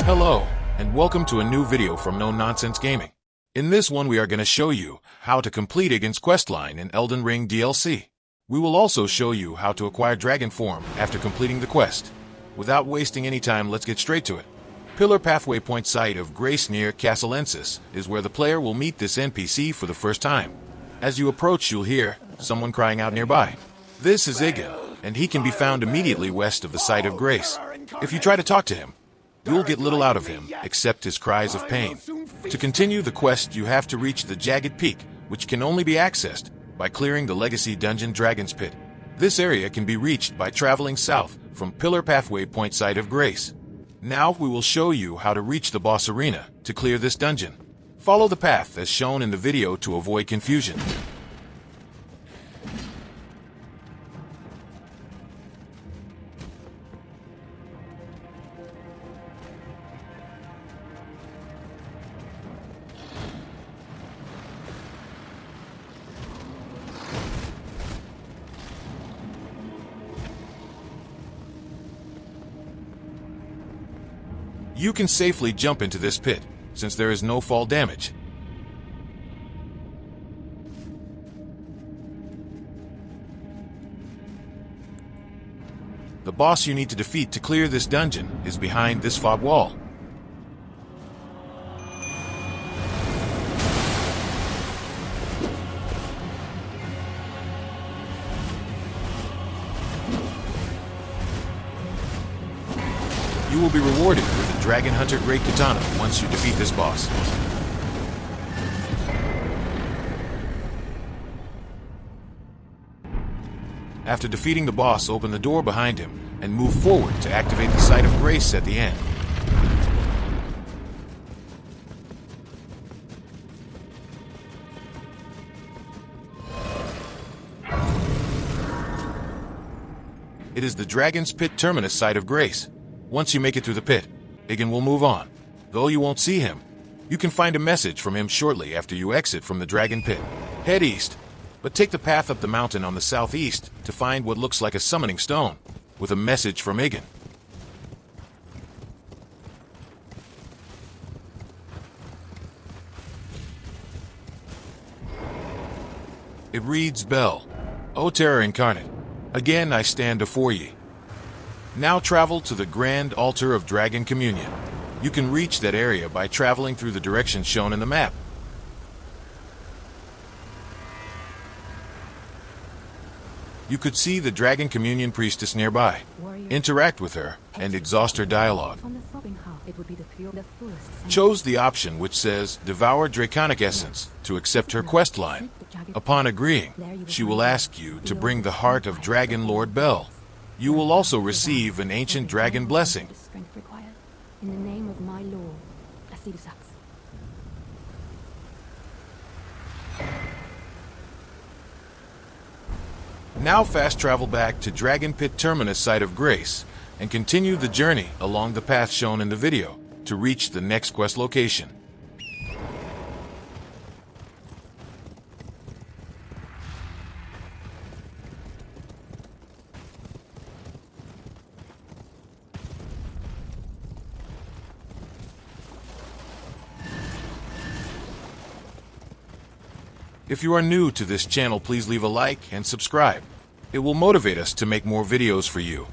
Hello, and welcome to a new video from No Nonsense Gaming. In this one we are going to show you how to complete Igon's Questline in Elden Ring DLC. We will also show you how to acquire dragon form after completing the quest. Without wasting any time, let's get straight to it. Pillar Pathway Point site of Grace near Castellensis is where the player will meet this NPC for the first time. As you approach, you'll hear someone crying out nearby. This is Igon, and he can be found immediately west of the site of Grace. If you try to talk to him, you'll get little out of him, except his cries of pain. To continue the quest, you have to reach the Jagged Peak, which can only be accessed by clearing the Legacy Dungeon Dragon's Pit. This area can be reached by traveling south from Pillar Pathway Point site of Grace. Now we will show you how to reach the boss arena to clear this dungeon. Follow the path as shown in the video to avoid confusion. You can safely jump into this pit, since there is no fall damage. The boss you need to defeat to clear this dungeon is behind this fog wall. You will be rewarded with the Dragon Hunter Great Katana once you defeat this boss. After defeating the boss, open the door behind him and move forward to activate the Site of Grace at the end. It is the Dragon's Pit Terminus Site of Grace. Once you make it through the pit, Igon will move on. Though you won't see him, you can find a message from him shortly after you exit from the Dragon Pit. Head east, but take the path up the mountain on the southeast to find what looks like a summoning stone, with a message from Igon. It reads, Bayle, O Terror Incarnate, again I stand before ye. Now travel to the Grand Altar of Dragon Communion. You can reach that area by traveling through the directions shown in the map. You could see the Dragon Communion Priestess nearby. Interact with her and exhaust her dialogue. Chose the option which says Devour Draconic Essence to accept her quest line. Upon agreeing, she will ask you to bring the heart of Dragon Lord Bayle. You will also receive an ancient dragon blessing. In the name of my lord, Now fast travel back to Dragon Pit Terminus Site of Grace and continue the journey along the path shown in the video to reach the next quest location. If you are new to this channel, please leave a like and subscribe. It will motivate us to make more videos for you.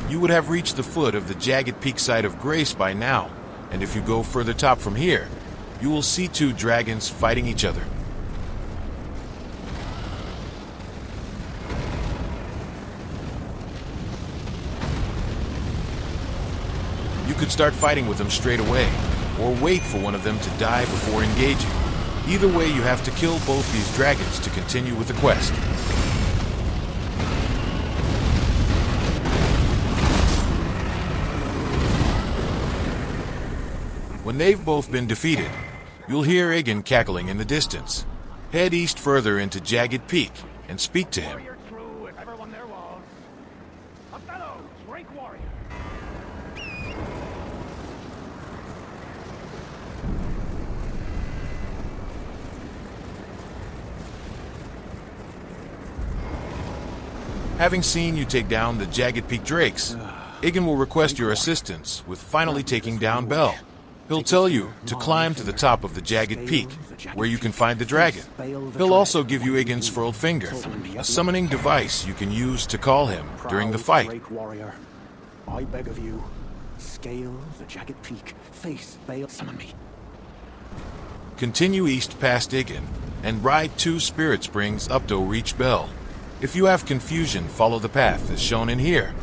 You would have reached the foot of the Jagged Peak Site of Grace by now, and if you go further top from here, you will see two dragons fighting each other. You could start fighting with them straight away, or wait for one of them to die before engaging. Either way, you have to kill both these dragons to continue with the quest. When they've both been defeated, you'll hear Igon cackling in the distance. Head east further into Jagged Peak and speak to him. Having seen you take down the Jagged Peak Drakes, Igon will request your assistance with finally taking down Bayle. He'll tell you to climb to the top of the Jagged Peak, where you can find the dragon. He'll also give you Igon's Furled Finger, a summoning device you can use to call him during the fight. Warrior, I beg of you, scale the Jagged Peak, face Bayle, summon me. Continue east past Igon, and ride 2 Spirit Springs up to reach Bayle. If you have confusion, follow the path as shown in here.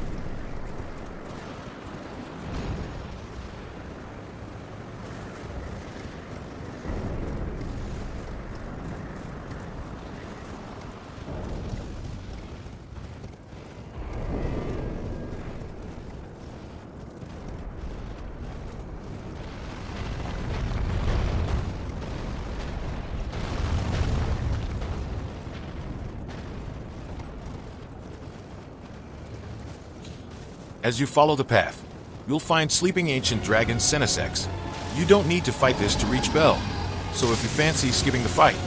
As you follow the path, you'll find sleeping ancient dragon Senesex. You don't need to fight this to reach Bayle, so if you fancy skipping the fight,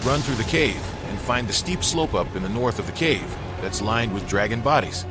run through the cave and find the steep slope up in the north of the cave that's lined with dragon bodies.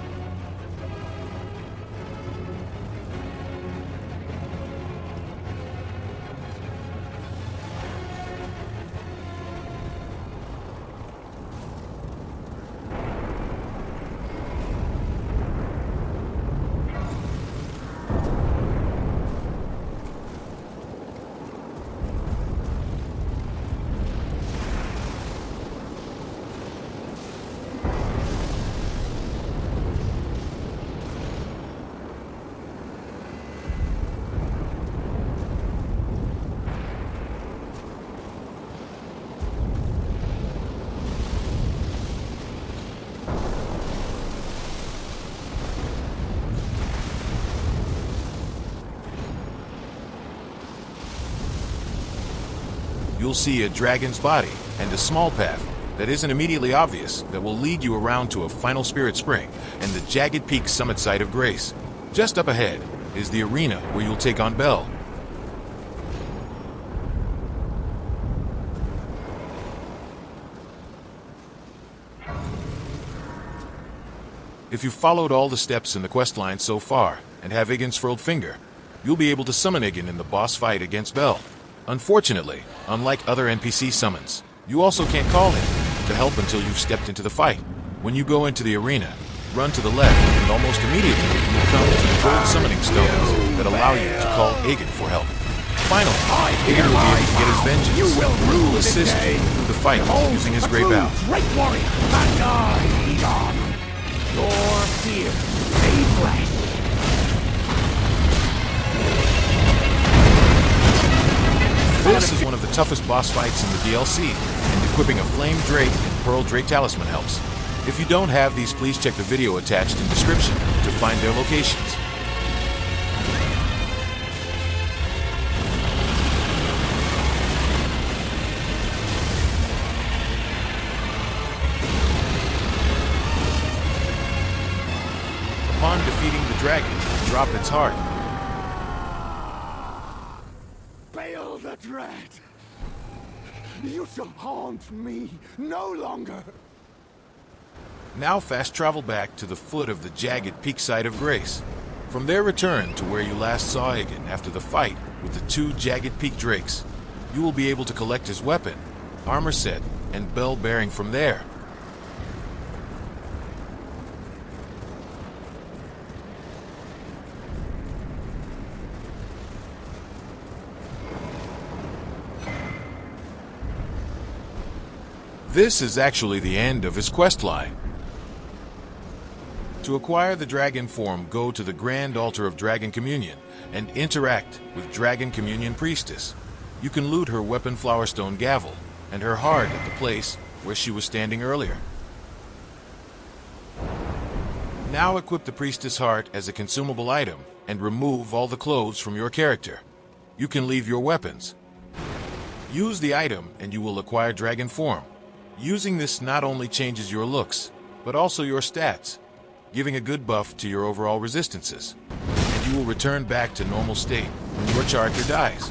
You'll see a dragon's body and a small path that isn't immediately obvious that will lead you around to a final Spirit Spring and the Jagged Peak summit site of Grace. Just up ahead is the arena where you'll take on Bayle. If you've followed all the steps in the quest line so far and have Igon's Furled Finger, you'll be able to summon Igon in the boss fight against Bayle. Unfortunately, unlike other NPC summons, you also can't call him to help until you've stepped into the fight. When you go into the arena, run to the left and almost immediately you'll come to the gold summoning stones that allow you to call Igon for help. Finally, Igon will be able to get his vengeance. You will assist you through the fight using his great bow. Great warrior, and I, Igon, your fear made flesh. This is one of the toughest boss fights in the DLC, and equipping a Flame Drake and Pearl Drake Talisman helps. If you don't have these, please check the video attached in description to find their locations. Upon defeating the dragon, drop its heart. Bayle the Dread, you shall haunt me no longer. Now fast travel back to the foot of the Jagged Peak site of Grace. From there return to where you last saw Igon after the fight with the 2 Jagged Peak Drakes. You will be able to collect his weapon, armor set, and bell bearing from there. This is actually the end of his quest line. To acquire the dragon form, go to the Grand Altar of Dragon Communion and interact with Dragon Communion Priestess. You can loot her weapon Flowerstone Gavel and her heart at the place where she was standing earlier. Now equip the Priestess heart as a consumable item and remove all the clothes from your character. You can leave your weapons. Use the item and you will acquire dragon form. Using this not only changes your looks, but also your stats, giving a good buff to your overall resistances. And you will return back to normal state when your character dies.